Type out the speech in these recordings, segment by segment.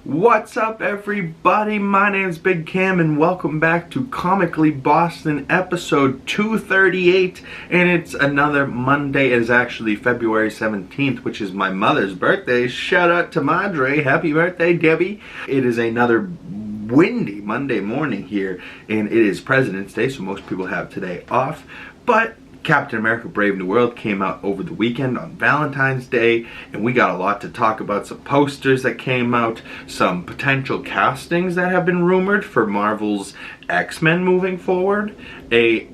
What's up, everybody? My name's Big Cam and welcome back to Comically Boston episode 238, and it's another Monday. It is actually February 17th, which is my mother's birthday. Shout out to Madre. Happy birthday, Debbie. It is another windy Monday morning here, and it is President's Day, so most people have today off, but Captain America Brave New World came out over the weekend on Valentine's Day, and we got a lot to talk about. Some posters that came out, some potential castings that have been rumored for Marvel's X-Men moving forward, a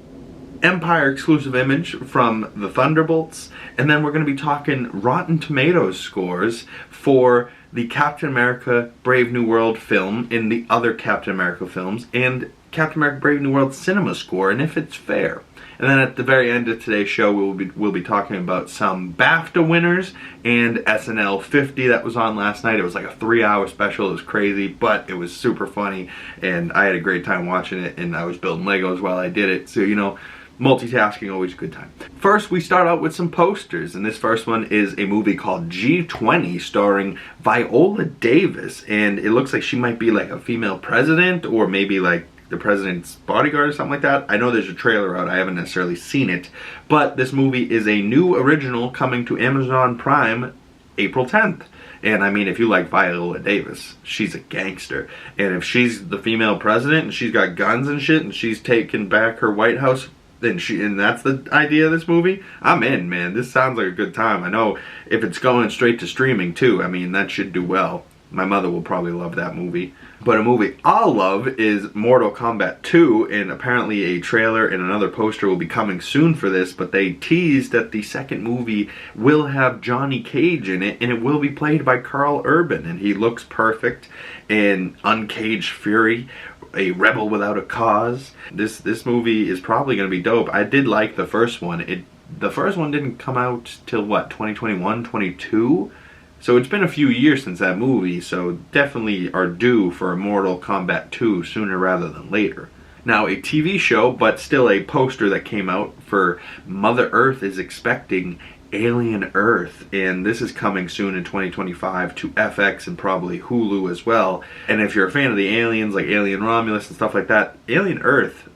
Empire exclusive image from the Thunderbolts, and then we're going to be talking Rotten Tomatoes scores for the Captain America Brave New World film in the other Captain America films, and Captain America Brave New World cinema score, and if it's fair. And then at the very end of today's show, we'll be talking about some BAFTA winners and SNL50 that was on last night. It was like a 3-hour special. It was crazy, but it was super funny, and I had a great time watching it, and I was building Legos while I did it. So, you know, multitasking, always a good time. First, we start out with some posters, and this first one is a movie called G20 starring Viola Davis, and it looks like she might be like a female president, or maybe like the president's bodyguard or something like that. I know there's a trailer out. I haven't necessarily seen it, but this movie is a new original coming to Amazon Prime April 10th. And I mean, if you like Viola Davis, she's a gangster. And if she's the female president and she's got guns and shit and she's taking back her White House, and that's the idea of this movie, I'm in, man. This sounds like a good time. I know if it's going straight to streaming too, I mean, that should do well. My mother will probably love that movie. But a movie I'll love is Mortal Kombat 2, and apparently a trailer and another poster will be coming soon for this, but they teased that the second movie will have Johnny Cage in it, and it will be played by Karl Urban, and he looks perfect in Uncaged Fury, a rebel without a cause. This movie is probably going to be dope. I did like the first one. The first one didn't come out till what, 2021, 22? So it's been a few years since that movie, so definitely are due for a Mortal Kombat 2 sooner rather than later. Now, a TV show, but still a poster that came out for Mother Earth is expecting Alien Earth, and this is coming soon in 2025 to FX and probably Hulu as well. And if you're a fan of the aliens, like Alien Romulus and stuff like that, Alien Earth,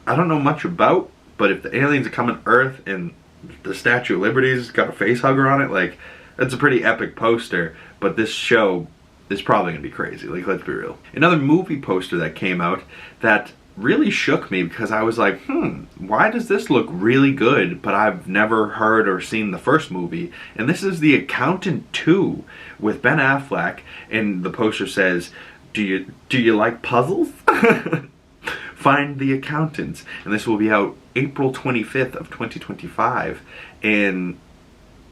I don't know much about, but if the aliens are coming to Earth and the Statue of Liberty's got a face hugger on it, like, that's a pretty epic poster, but this show is probably going to be crazy, like, let's be real. Another movie poster that came out that really shook me because I was like, why does this look really good, but I've never heard or seen the first movie? And this is The Accountant 2 with Ben Affleck, and the poster says, do you like puzzles? Find the accountants. And this will be out April 25th of 2025, and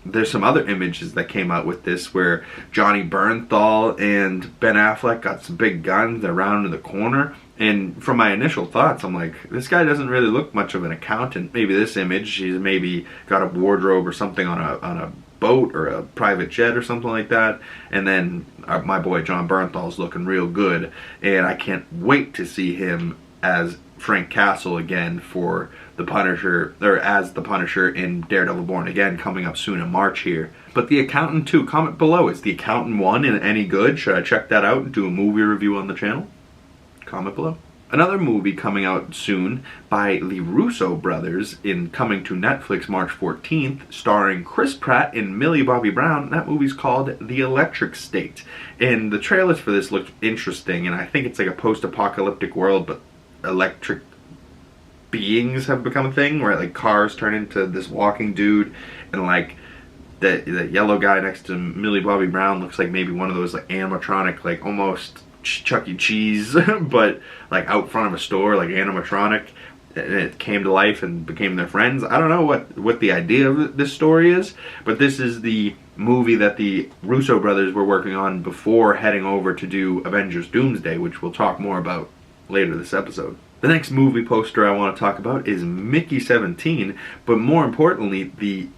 there's some other images that came out with this where Johnny Bernthal and Ben Affleck got some big guns. They're round in the corner. And from my initial thoughts, I'm like, this guy doesn't really look much of an accountant. Maybe this image, he's maybe got a wardrobe or something on a boat or a private jet or something like that. And then my boy John Bernthal's looking real good. And I can't wait to see him as Frank Castle again for the Punisher, or as the Punisher in Daredevil Born Again, coming up soon in March here. But The Accountant 2, comment below, is The Accountant 1 any good? Should I check that out and do a movie review on the channel? Comment below. Another movie coming out soon by the Russo brothers, coming to Netflix March 14th, starring Chris Pratt and Millie Bobby Brown. That movie's called The Electric State. And the trailers for this look interesting, and I think it's like a post-apocalyptic world, but electric beings have become a thing, where like cars turn into this walking dude, and like the yellow guy next to Millie Bobby Brown looks like maybe one of those like animatronic, like almost Chuck E. Cheese, but like out front of a store, like animatronic, and it came to life and became their friends. I don't know what the idea of this story is, but this is the movie that the Russo brothers were working on before heading over to do Avengers Doomsday, which we'll talk more about later this episode. The next movie poster I want to talk about is Mickey 17, but more importantly, the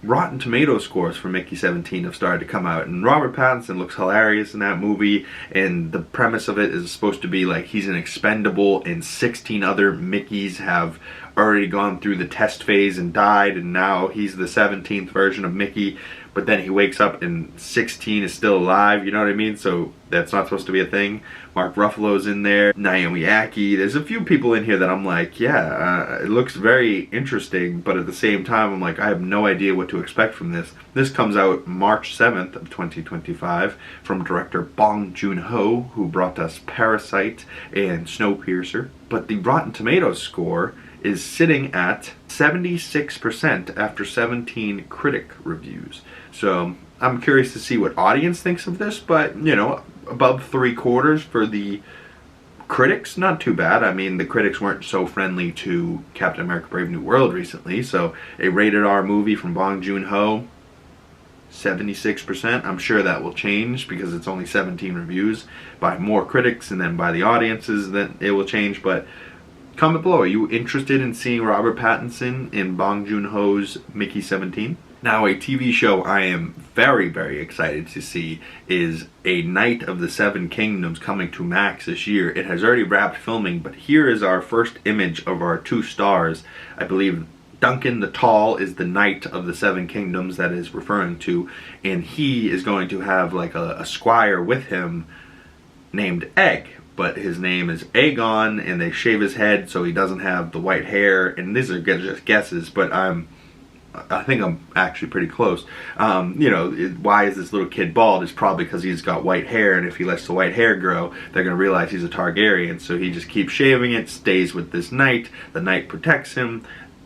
Rotten Tomatoes scores for Mickey 17 have started to come out, and Robert Pattinson looks hilarious in that movie, and the premise of it is supposed to be like he's an expendable and 16 other Mickeys have already gone through the test phase and died, and now he's the 17th version of Mickey. but then he wakes up and 16 is still alive, you know what I mean? So that's not supposed to be a thing. Mark Ruffalo's in there, Naomi Ackie. There's a few people in here that I'm like, yeah, it looks very interesting, but at the same time, I'm like, I have no idea what to expect from this. This comes out March 7th of 2025 from director Bong Joon-ho, who brought us Parasite and Snowpiercer. But the Rotten Tomatoes score is sitting at 76% after 17 critic reviews. So I'm curious to see what audience thinks of this, but you know, above 3/4 for the critics, not too bad. I mean, the critics weren't so friendly to Captain America Brave New World recently, so a rated R movie from Bong Joon-ho, 76%. I'm sure that will change because it's only 17 reviews by more critics, and then by the audiences then it will change. But comment below, are you interested in seeing Robert Pattinson in Bong Joon-ho's Mickey 17? Now, a TV show I am very, very excited to see is A Knight of the Seven Kingdoms, coming to Max this year. It has already wrapped filming, but here is our first image of our 2 stars. I believe Duncan the Tall is the Knight of the Seven Kingdoms that is referring to, and he is going to have like a squire with him named Egg. But his name is Aegon, and they shave his head so he doesn't have the white hair. And these are just guesses, but I think I'm actually pretty close. You know, why is this little kid bald? It's probably because he's got white hair, and if he lets the white hair grow, they're going to realize he's a Targaryen. So he just keeps shaving it, stays with this knight. The knight protects him.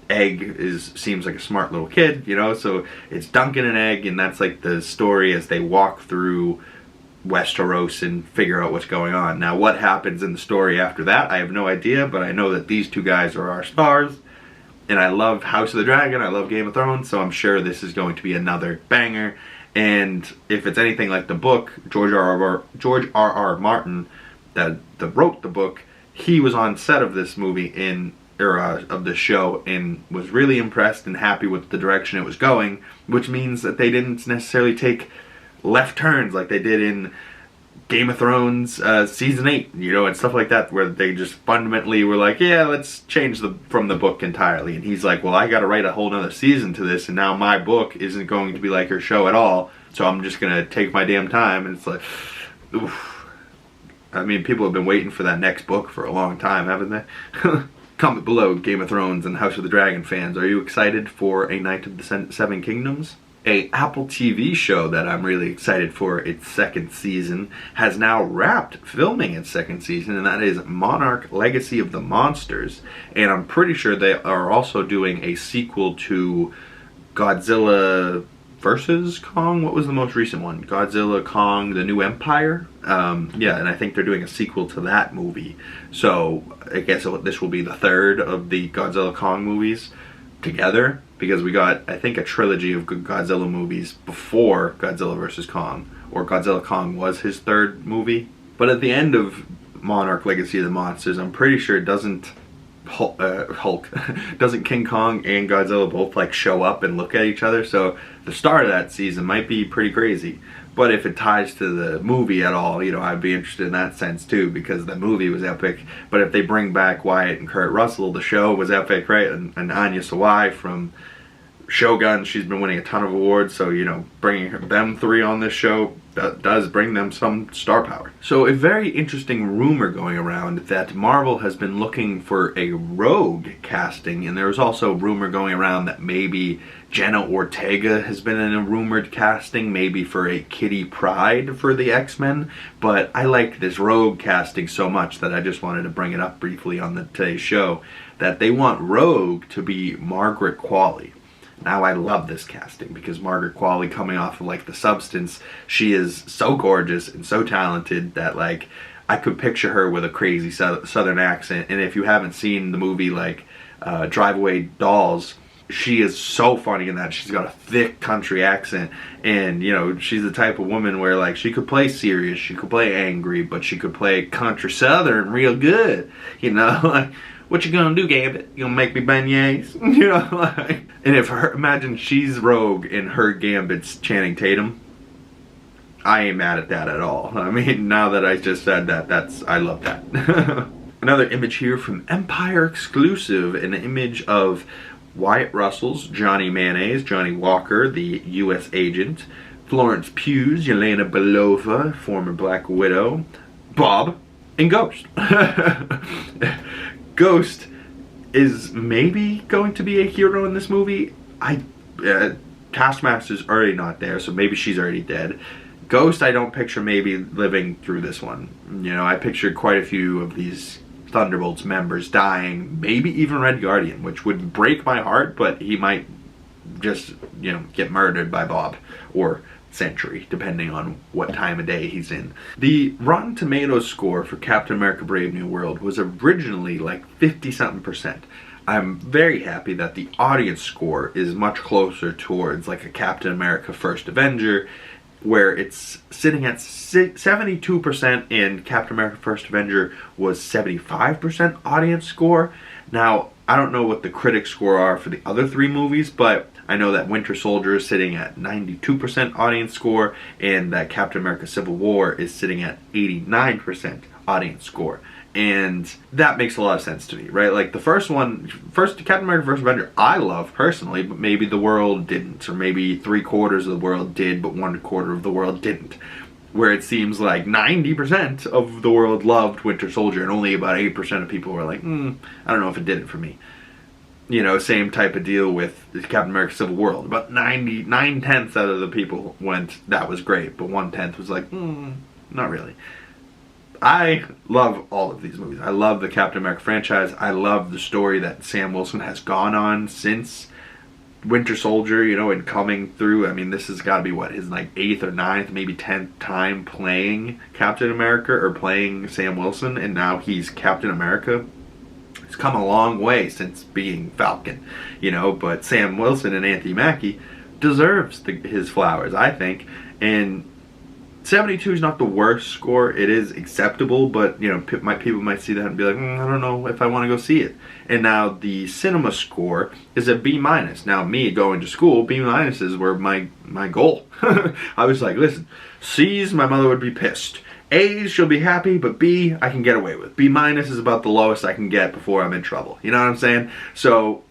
Egg seems like a smart little kid, you know, so it's Duncan and Egg, and that's like the story as they walk through Westeros and figure out what's going on. Now, what happens in the story after that, I have no idea, but I know that these 2 guys are our stars. And I love House of the Dragon, I love Game of Thrones, so I'm sure this is going to be another banger. And if it's anything like the book, George R.R. Martin, that wrote the book, he was on set of this movie of the show, and was really impressed and happy with the direction it was going, which means that they didn't necessarily take left turns like they did in Game of Thrones season 8, you know, and stuff like that, where they just fundamentally were like, yeah, let's change from the book entirely. And he's like, well, I gotta write a whole nother season to this, and now my book isn't going to be like your show at all, so I'm just gonna take my damn time. And it's like, oof. I mean, people have been waiting for that next book for a long time, haven't they? Comment below, Game of Thrones and House of the Dragon fans, are you excited for A Knight of the Seven Kingdoms? A Apple TV show that I'm really excited for its 2nd season has now wrapped filming its 2nd season, and that is Monarch: Legacy of the Monsters. And I'm pretty sure they are also doing a sequel to Godzilla vs. Kong. What was the most recent one? Godzilla, Kong, The New Empire? Yeah, and I think they're doing a sequel to that movie. So I guess this will be the 3rd of the Godzilla Kong movies together, because we got, I think, a trilogy of good Godzilla movies before Godzilla vs. Kong, or Godzilla Kong was his 3rd movie. But at the end of Monarch: Legacy of the Monsters, I'm pretty sure it doesn't doesn't King Kong and Godzilla both like show up and look at each other? So the start of that season might be pretty crazy. But if it ties to the movie at all, you know, I'd be interested in that sense too, because the movie was epic. But if they bring back Wyatt and Kurt Russell, the show was epic, right? And Anya Sawai from Shogun, she's been winning a ton of awards, so, you know, bringing them 3 on this show does bring them some star power. So a very interesting rumor going around that Marvel has been looking for a Rogue casting, and there's also rumor going around that maybe Jenna Ortega has been in a rumored casting, maybe for a Kitty Pryde for the X-Men. But I like this Rogue casting so much that I just wanted to bring it up briefly on today's show, that they want Rogue to be Margaret Qualley. Now, I love this casting because Margaret Qualley, coming off of like The Substance, she is so gorgeous and so talented that like I could picture her with a crazy southern accent. And if you haven't seen the movie like Drive Away Dolls, she is so funny in that. She's got a thick country accent, and you know, she's the type of woman where like she could play serious, she could play angry, but she could play country southern real good, you know. Like, what you gonna do, Gambit? You gonna make me beignets? You know, like, and if imagine she's Rogue and her Gambit's Channing Tatum, I ain't mad at that at all. I mean, now that I just said that, I love that. Another image here from Empire Exclusive, an image of Wyatt Russell's Johnny Mayonnaise, Johnny Walker, the U.S. agent, Florence Pugh's Yelena Belova, former Black Widow, Bob, and Ghost. Ghost is maybe going to be a hero in this movie. Taskmaster's already not there, so maybe she's already dead. Ghost, I don't picture maybe living through this one. You know, I pictured quite a few of these Thunderbolts members dying, maybe even Red Guardian, which would break my heart, but he might just, you know, get murdered by Bob or Sentry, depending on what time of day he's in. The Rotten Tomatoes score for Captain America Brave New World was originally like 50-something%. I'm very happy that the audience score is much closer towards like a Captain America First Avenger, where it's sitting at 72%, and Captain America First Avenger was 75% audience score. Now, I don't know what the critic score are for the other three movies, but I know that Winter Soldier is sitting at 92% audience score, and that Captain America Civil War is sitting at 89% audience score. And that makes a lot of sense to me, right? Like the first Captain America First Avenger, I love personally, but maybe the world didn't, or maybe 3/4 of the world did, but 1/4 of the world didn't. Where it seems like 90% of the world loved Winter Soldier, and only about 8% of people were like, I don't know if it did it for me. You know, same type of deal with Captain America Civil War. About 9/10 out of the people went, that was great, but 1/10 was like, not really. I love all of these movies. I love the Captain America franchise. I love the story that Sam Wilson has gone on since Winter Soldier, you know, and coming through. I mean, this has got to be, what, his like 8th or 9th, maybe 10th time playing Captain America or playing Sam Wilson, and now he's Captain America. It's come a long way since being Falcon, you know, but Sam Wilson and Anthony Mackie deserves his flowers, I think, and 72 is not the worst score. It is acceptable, but you know, people might see that and be like, I don't know if I want to go see it. And now the cinema score is a B-. Now me going to school, B-minuses were my goal. I was like, listen, C's, my mother would be pissed. A's, she'll be happy, but B, I can get away with. B- is about the lowest I can get before I'm in trouble. You know what I'm saying? So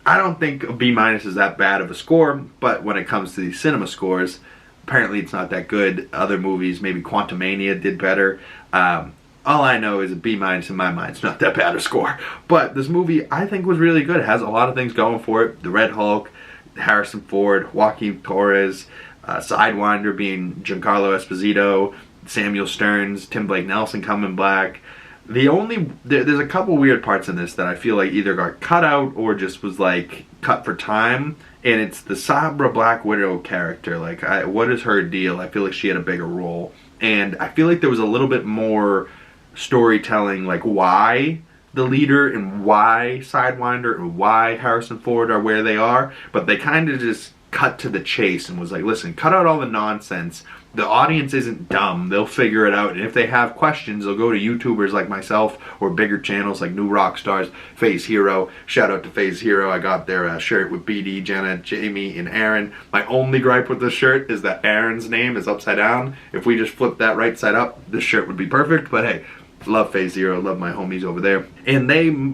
I don't think a B- is that bad of a score, but when it comes to these cinema scores, apparently it's not that good. Other movies, maybe Quantumania did better. All I know is a B- in my mind. It's not that bad a score. But this movie, I think, was really good. It has a lot of things going for it. The Red Hulk, Harrison Ford, Joaquin Torres, Sidewinder being Giancarlo Esposito, Samuel Stearns, Tim Blake Nelson coming back. There's a couple weird parts in this that I feel like either got cut out or just was like cut for time. And it's the Sabra Black Widow character. Like, what is her deal? I feel like she had a bigger role. And I feel like there was a little bit more storytelling, like why the leader and why Sidewinder and why Harrison Ford are where they are. But they kind of just cut to the chase and was like, listen, cut out all the nonsense. The audience isn't dumb. They'll figure it out. And if they have questions, they'll go to YouTubers like myself or bigger channels like New Rockstars, FaZe Hero. Shout out to FaZe Hero. I got their shirt with BD, Jenna, Jamie, and Aaron. My only gripe with this shirt is that Aaron's name is upside down. If we just flip that right side up, this shirt would be perfect. But hey, love FaZe Hero. Love my homies over there. And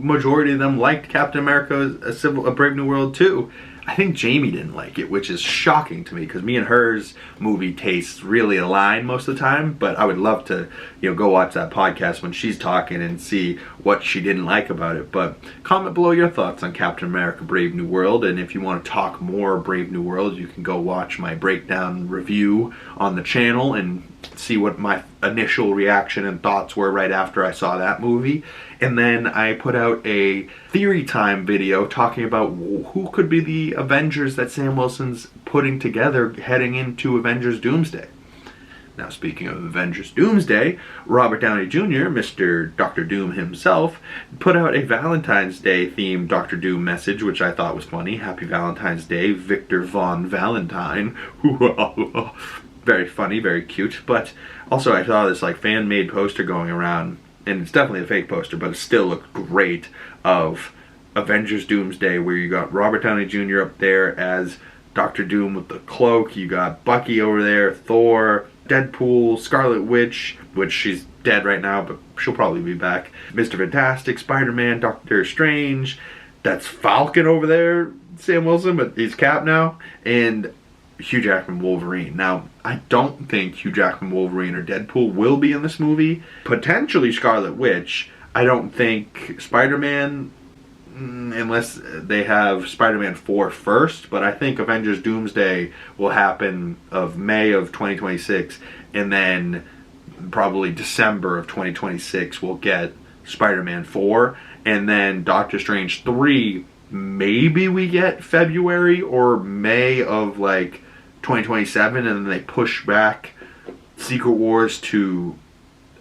majority of them liked Captain America, A Brave New World too. I think Jamie didn't like it, which is shocking to me because me and hers movie tastes really align most of the time. But I would love to, you know, go watch that podcast when she's talking and see what she didn't like about it. But comment below your thoughts on Captain America Brave New World, and if you want to talk more Brave New World, you can go watch my breakdown review on the channel and see what my initial reaction and thoughts were right after I saw that movie. And then I put out a theory time video talking about who could be the Avengers that Sam Wilson's putting together heading into Avengers Doomsday. Now, speaking of Avengers Doomsday, Robert Downey Jr., Mr. Dr. Doom himself, put out a Valentine's Day themed Dr. Doom message, which I thought was funny. Happy Valentine's Day, Victor Von Valentine. Very funny, very cute. But also I saw this like fan-made poster going around, and it's definitely a fake poster, but it still looked great, of Avengers Doomsday, where you got Robert Downey Jr. up there as Dr. Doom with the cloak, you got Bucky over there, Thor, Deadpool, Scarlet Witch, which she's dead right now, but she'll probably be back, Mr. Fantastic, Spider-Man, Doctor Strange, that's Falcon over there, Sam Wilson, but he's Cap now, and Hugh Jackman Wolverine. Now, I don't think Hugh Jackman Wolverine or Deadpool will be in this movie. Potentially Scarlet Witch. I don't think Spider-Man, unless they have Spider-Man 4 first, but I think Avengers Doomsday will happen of May of 2026, and then probably December of 2026 we'll get Spider-Man 4, and then Doctor Strange 3, maybe we get February or May of like 2027, and then they push back Secret Wars to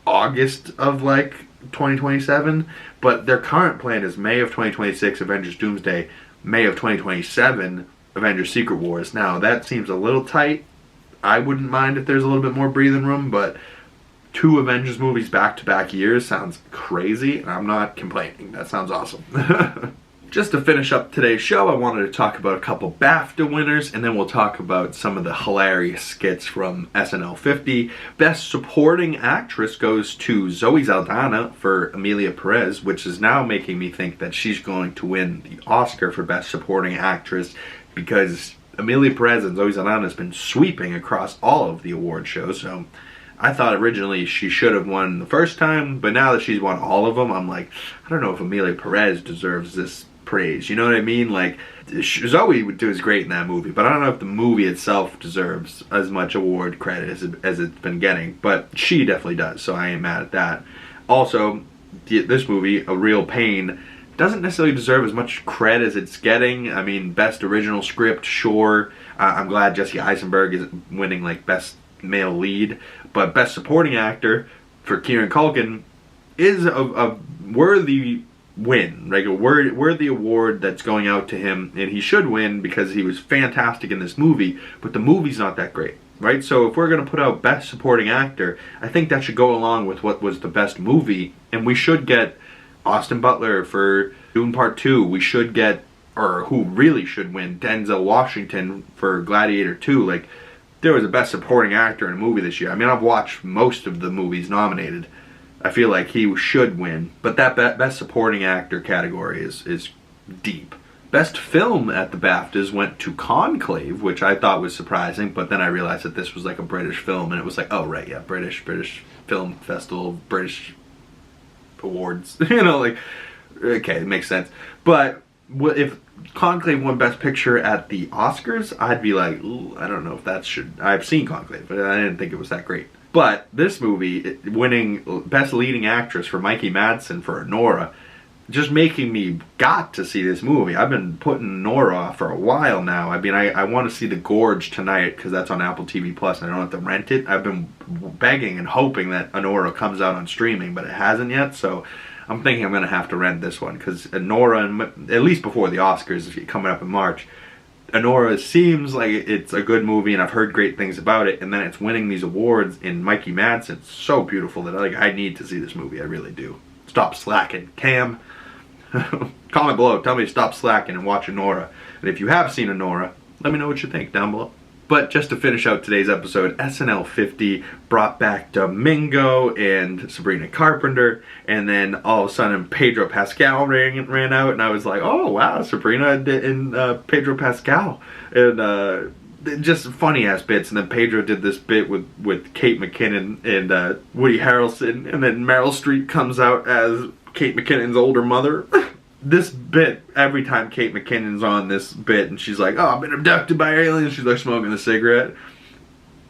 August of like 2027, but their current plan is May of 2026 Avengers Doomsday, May of 2027 Avengers Secret Wars. Now that seems a little tight. I wouldn't mind if there's a little bit more breathing room, but 2 Avengers movies back-to-back years sounds crazy, and I'm not complaining. That sounds awesome. Just to finish up today's show, I wanted to talk about a couple BAFTA winners, and then we'll talk about some of the hilarious skits from SNL50. Best Supporting Actress goes to Zoe Saldana for Emilia Perez, which is now making me think that she's going to win the Oscar for Best Supporting Actress, because Emilia Perez and Zoe Saldana has been sweeping across all of the award shows. So I thought originally she should have won the first time, but now that she's won all of them, I'm like, I don't know if Emilia Perez deserves this praise. You know what I mean? Like, Zoe was great in that movie, but I don't know if the movie itself deserves as much award credit as it's been getting, but she definitely does, so I ain't mad at that. Also, this movie, A Real Pain, doesn't necessarily deserve as much credit as it's getting. I mean, Best Original Script, sure. I'm glad Jesse Eisenberg is winning, like, Best Male Lead, but Best Supporting Actor for Kieran Culkin is a worthy win, like a worthy award that's going out to him, and he should win because he was fantastic in this movie, but the movie's not that great, right? So if we're going to put out Best Supporting Actor, I think that should go along with what was the best movie, and we should get Austin Butler for Dune Part 2. We should get, or who really should win, Denzel Washington for Gladiator 2. Like, there was a Best Supporting Actor in a movie this year. I mean, I've watched most of the movies nominated. I feel like he should win, but that Best Supporting Actor category is deep. Best Film at the BAFTAs went to Conclave, which I thought was surprising, but then I realized that this was like a British film, and it was like, oh right, yeah, British Film Festival, British Awards, you know, like, okay, it makes sense. But if Conclave won Best Picture at the Oscars, I'd be like, ooh, I don't know if that should, I've seen Conclave, but I didn't think it was that great. But this movie, winning Best Leading Actress for Mikey Madsen for Nora, just making me got to see this movie. I've been putting Nora off for a while now. I mean, I want to see The Gorge tonight because that's on Apple TV Plus and I don't have to rent it. I've been begging and hoping that Nora comes out on streaming, but it hasn't yet. So I'm thinking I'm going to have to rent this one because Nora, at least before the Oscars coming up in March, Anora seems like it's a good movie, and I've heard great things about it, and then it's winning these awards in Mikey Madsen. It's so beautiful that I need to see this movie. I really do. Stop slacking. Cam, comment below. Tell me to stop slacking and watch Anora. And if you have seen Anora, let me know what you think down below. But just to finish out today's episode, SNL50 brought back Domingo and Sabrina Carpenter, and then all of a sudden Pedro Pascal ran out, and I was like, oh wow, Sabrina and Pedro Pascal, and just funny ass bits. And then Pedro did this bit with Kate McKinnon and Woody Harrelson, and then Meryl Streep comes out as Kate McKinnon's older mother. This bit, every time Kate McKinnon's on this bit and she's like, oh, I've been abducted by aliens, she's like smoking a cigarette,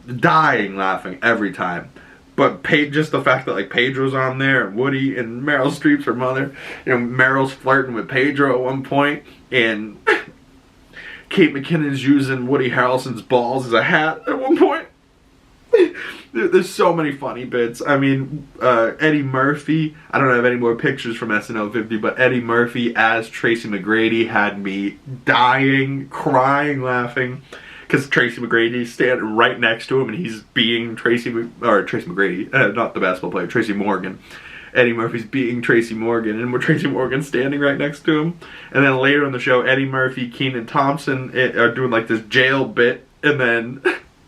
dying laughing every time. But just the fact that like Pedro's on there and Woody and Meryl Streep's her mother, you know, Meryl's flirting with Pedro at one point, and Kate McKinnon's using Woody Harrelson's balls as a hat at one point. There's so many funny bits. I mean, Eddie Murphy, I don't have any more pictures from SNL50, but Eddie Murphy as Tracy McGrady had me dying, crying, laughing, because Tracy McGrady's standing right next to him, and he's being Tracy McGrady, not the basketball player, Tracy Morgan. Eddie Murphy's being Tracy Morgan, and Tracy Morgan's standing right next to him. And then later in the show, Eddie Murphy, Kenan Thompson are doing like this jail bit, and then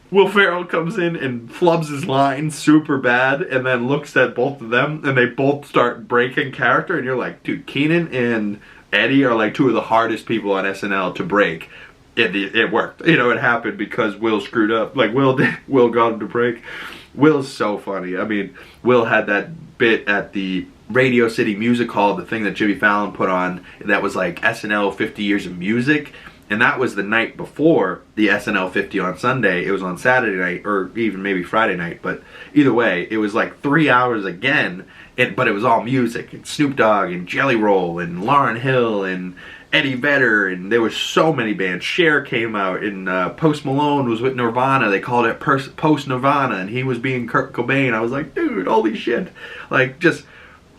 Will Ferrell comes in and flubs his line super bad, and then looks at both of them, and they both start breaking character, and you're like, dude, Kenan and Eddie are like two of the hardest people on SNL to break. It worked. You know, it happened because Will screwed up. Like, Will got him to break. Will's so funny. I mean, Will had that bit at the Radio City Music Hall, the thing that Jimmy Fallon put on, that was like SNL 50 Years of Music. And that was the night before the SNL50 on Sunday. It was on Saturday night, or even maybe Friday night. But either way, it was like 3 hours again. But it was all music. And Snoop Dogg and Jelly Roll and Lauryn Hill and Eddie Vedder. And there were so many bands. Cher came out, and Post Malone was with Nirvana. They called it Post Nirvana. And he was being Kurt Cobain. I was like, dude, holy shit. Like, just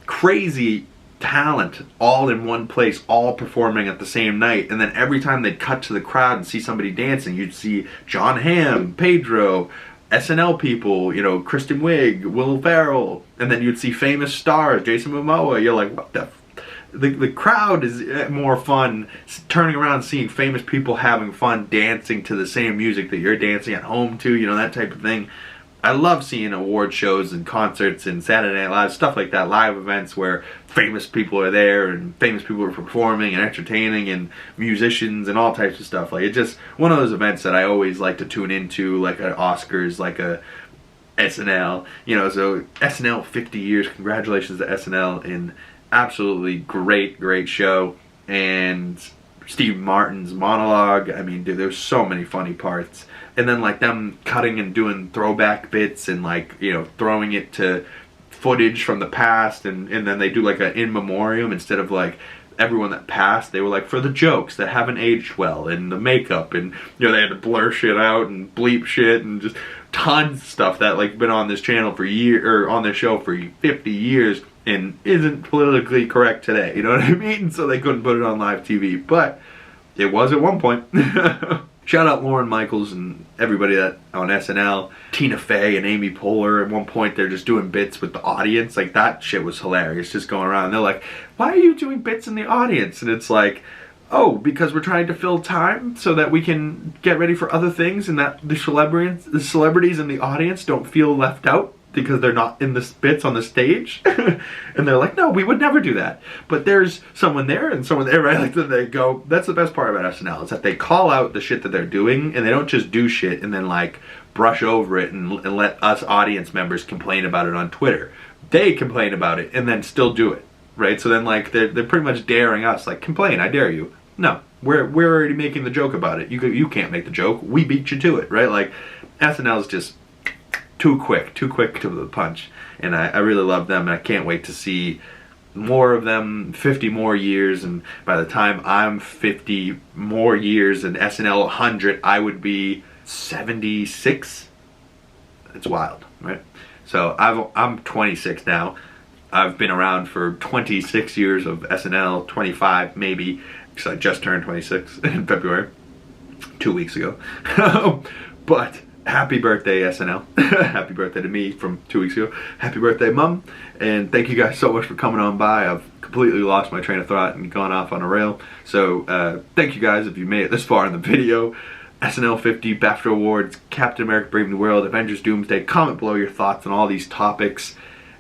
crazy talent all in one place, all performing at the same night. And then every time they'd cut to the crowd and see somebody dancing, you'd see John Hamm, Pedro, SNL people, you know, Kristen Wiig, Will Ferrell, and then you'd see famous stars, Jason Momoa. You're like, what the crowd is more fun turning around seeing famous people having fun dancing to the same music that you're dancing at home to, you know, that type of thing. I love seeing award shows and concerts and Saturday Night Live, stuff like that, live events where famous people are there and famous people are performing and entertaining and musicians and all types of stuff. Like, it's just one of those events that I always like to tune into, like an Oscars, like a SNL, you know. So SNL 50 years, congratulations to SNL, and absolutely great show. And Steve Martin's monologue, I mean, dude, there's so many funny parts. And then like them cutting and doing throwback bits and like, you know, throwing it to footage from the past, and then they do like an in memoriam instead of like everyone that passed. They were like, for the jokes that haven't aged well and the makeup, and you know, they had to blur shit out and bleep shit and just tons of stuff that like been on this channel for on this show for 50 years and isn't politically correct today, you know what I mean? So they couldn't put it on live TV, but it was at one point. Shout out Lorne Michaels and everybody that on SNL, Tina Fey and Amy Poehler. At one point they're just doing bits with the audience. Like, that shit was hilarious, just going around. They're like, why are you doing bits in the audience? And it's like, oh, because we're trying to fill time so that we can get ready for other things, and that the celebrities in the audience don't feel left out because they're not in the bits on the stage. And they're like, no, we would never do that. But there's someone there and someone there, right? Like, then they go, that's the best part about SNL, is that they call out the shit that they're doing, and they don't just do shit and then like brush over it and let us audience members complain about it on Twitter. They complain about it and then still do it, right? So then like they're pretty much daring us, like, complain, I dare you. No, we're already making the joke about it. You can't make the joke. We beat you to it, right? Like, SNL is just too quick to the punch, and I really love them, and I can't wait to see more of them. 50 more years, and by the time I'm 50 more years and SNL 100, I would be 76. It's wild, right? So I'm 26 now. I've been around for 26 years of SNL, 25 maybe, because I just turned 26 in February, 2 weeks ago. But happy birthday, SNL. Happy birthday to me from 2 weeks ago. Happy birthday, Mom. And thank you guys so much for coming on by. I've completely lost my train of thought and gone off on a rail. So thank you guys if you made it this far in the video. SNL50, BAFTA Awards, Captain America Brave New World, Avengers Doomsday. Comment below your thoughts on all these topics.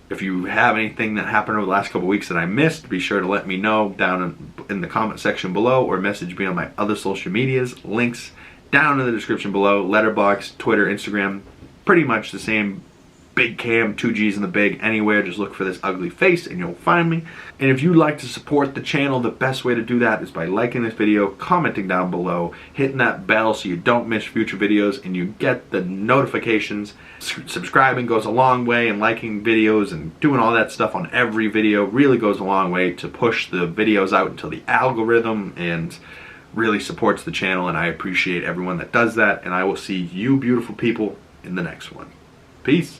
If you have anything that happened over the last couple weeks that I missed, be sure to let me know down in the comment section below, or message me on my other social medias. Links down in the description below. Letterboxd, Twitter, Instagram, pretty much the same. Big Cam, 2 G's in the big, anywhere. Just look for this ugly face and you'll find me. And if you'd like to support the channel, the best way to do that is by liking this video, commenting down below, hitting that bell so you don't miss future videos and you get the notifications. Subscribing goes a long way, and liking videos and doing all that stuff on every video really goes a long way to push the videos out into the algorithm, and really supports the channel, and I appreciate everyone that does that. And I will see you beautiful people in the next one. Peace.